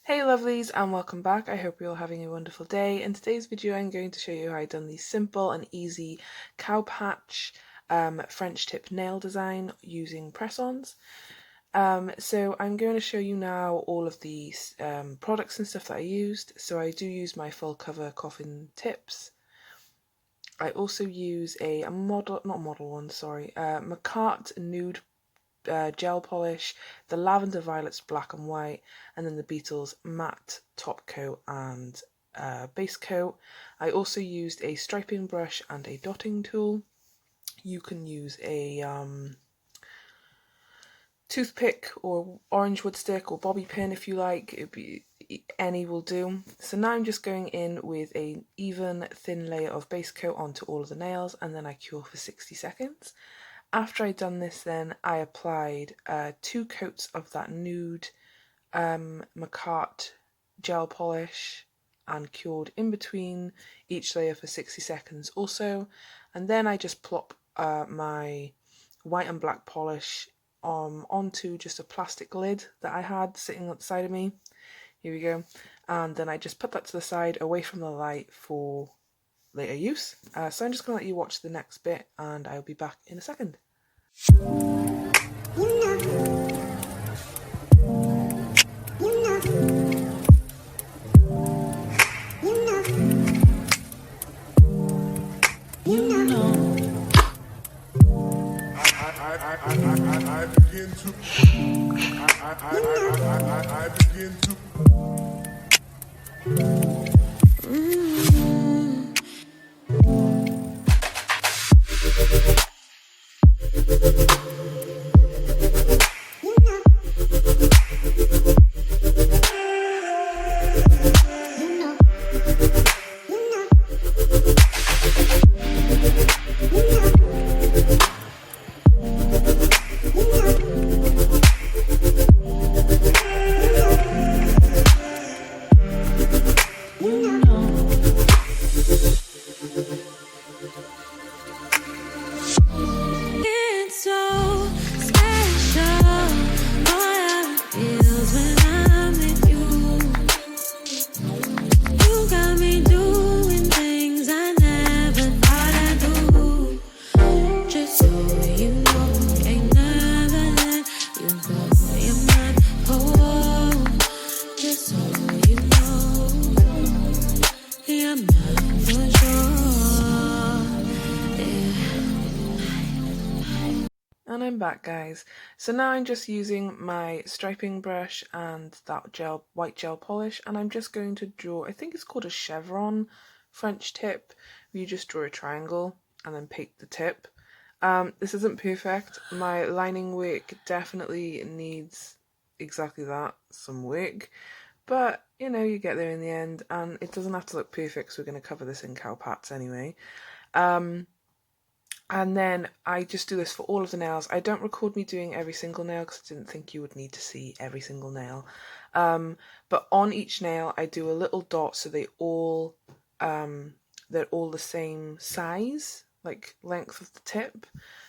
Hey lovelies and welcome back. I hope you're all having a wonderful day. In today's video I'm going to show you how I've done the simple and easy cow patch French tip nail design using press-ons. So I'm going to show you now all of the products and stuff that I used. So I do use my full cover coffin tips. I also use a Macart nude gel polish, the Lavender Violets black and white, and then the Beatles matte top coat and base coat. I also used a striping brush and a dotting tool. You can use a toothpick or orange wood stick or bobby pin if you like. Any will do. So now I'm just going in with an even thin layer of base coat onto all of the nails, and then I cure for 60 seconds. After I'd done this, then I applied 2 coats of that nude Macart gel polish and cured in between each layer for 60 seconds also, and then I just plop my white and black polish onto just a plastic lid that I had sitting at the side of me. Here we go. And then I just put that to the side away from the light for later use. So I'm just going to let you watch the next bit and I'll be back in a second. I begin to And I'm back, guys. So now I'm just using my striping brush and that white gel polish, and I'm just going to draw, I think it's called a chevron French tip, where you just draw a triangle and then paint the tip. This isn't perfect. My lining work definitely needs exactly that, some work. But, you know, you get there in the end, and it doesn't have to look perfect, so we're going to cover this in cow pats anyway. And then I just do this for all of the nails. I don't record me doing every single nail because I didn't think you would need to see every single nail. But on each nail I do a little dot so they're all the same size, like length of the tip,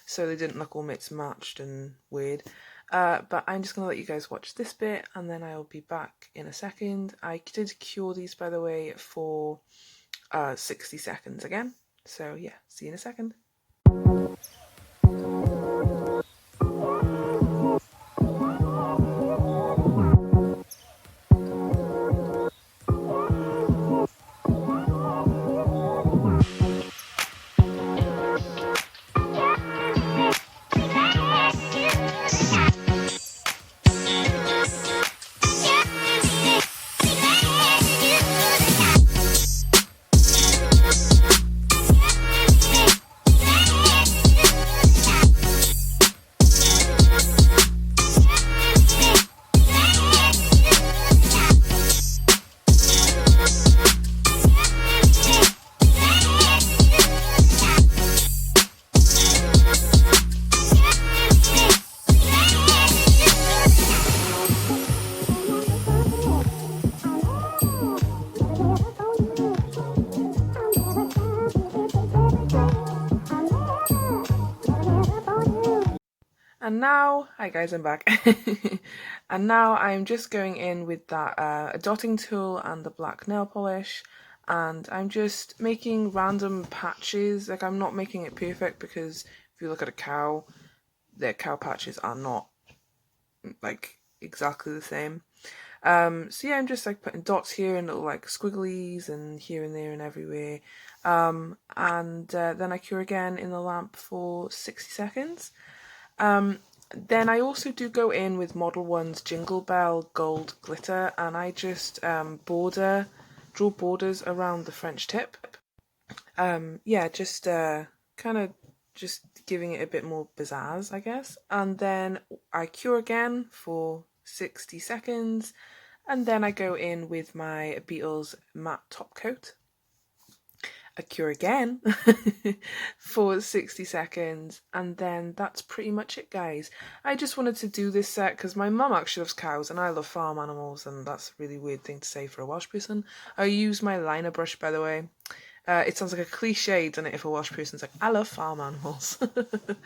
so they didn't look all mixed matched and weird. But I'm just going to let you guys watch this bit and then I'll be back in a second. I did cure these, by the way, for 60 seconds again. So yeah, see you in a second. And now, hi guys, I'm back. And now I'm just going in with that a dotting tool and the black nail polish, and I'm just making random patches. Like, I'm not making it perfect because if you look at a cow, their cow patches are not like exactly the same. So yeah, I'm just like putting dots here and little like squigglies and here and there and everywhere. And then I cure again in the lamp for 60 seconds. Then I also do go in with Model 1's Jingle Bell Gold Glitter, and I just draw borders around the French tip. Yeah, just kind of just giving it a bit more pizzazz, I guess. And then I cure again for 60 seconds, and then I go in with my Beetles matte top coat. I cure again for 60 seconds, and then that's pretty much it, guys. I just wanted to do this set because my mum actually loves cows and I love farm animals, and that's a really weird thing to say for a Welsh person. I use my liner brush, by the way. It sounds like a cliche, doesn't it, if a Welsh person's like, I love farm animals. But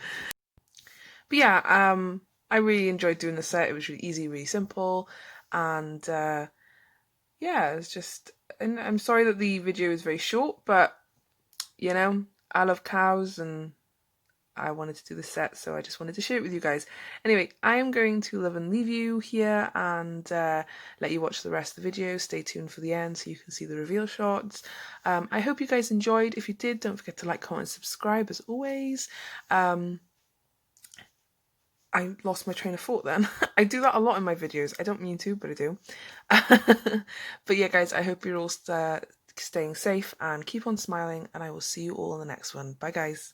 yeah, I really enjoyed doing the set. It was really easy, really simple, and yeah, it's just, and I'm sorry that the video is very short, but you know, I love cows and I wanted to do the set, so I just wanted to share it with you guys. Anyway, I am going to love and leave you here and let you watch the rest of the video. Stay tuned for the end so you can see the reveal shots. I hope you guys enjoyed. If you did, don't forget to like, comment, and subscribe as always. I lost my train of thought then. I do that a lot in my videos. I don't mean to, but I do. But yeah, guys, I hope you're all staying safe and keep on smiling, and I will see you all in the next one. Bye, guys.